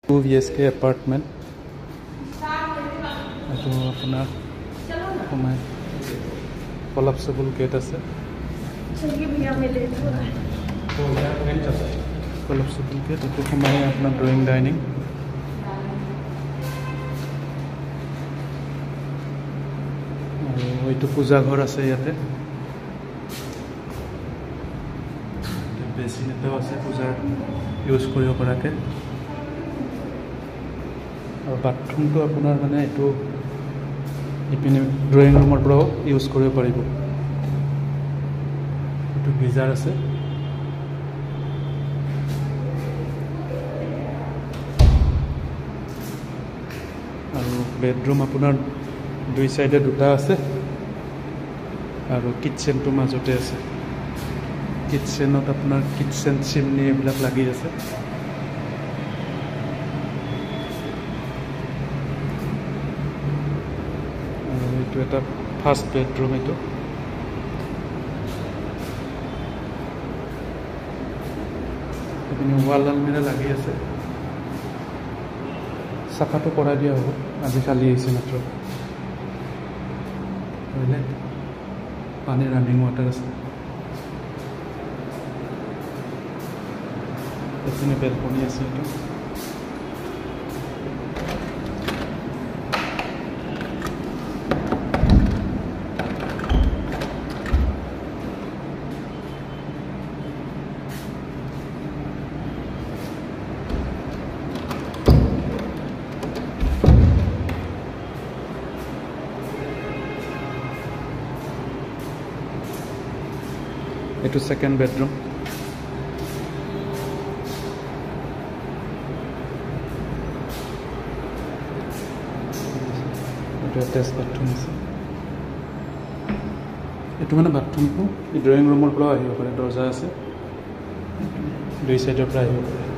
2 BHK apartment. Itu apnar komai collapsible gate ase. चलिए भैया मैं लेट हो रहा है. Collapsible gate itu komai apnar drawing dining. Itu puja ghor ase yate. Basin eta ase puja use koribo parake. और bathroom तो अपनार माने एटो इपिने ड्रॉइंग रूमर पर यूज करिब पारिब एटो गीजार আছে और बेडरूम अपनार दुई साइडे दुटा আছে और किचन तो মাজতে আছে किचनत अपनार किचन चिमनी एबिलाक লাগি আছে এটা ফার্স্ট বেডরুম এটা এখানে ওয়াল আলমিরা লাগি আছে সাফাটো করা দিয়া হবে আজি খালি আইছে মাত্র হইলে পানি রানিং ওয়াটার আছে এখানে বেলকনি আছে এটা Itu second bedroom. Itu attached bathroom ase. Itu mana bathroom ko drawing room or pura ahibo pare dorja ase. Dui side pura ahibo pare.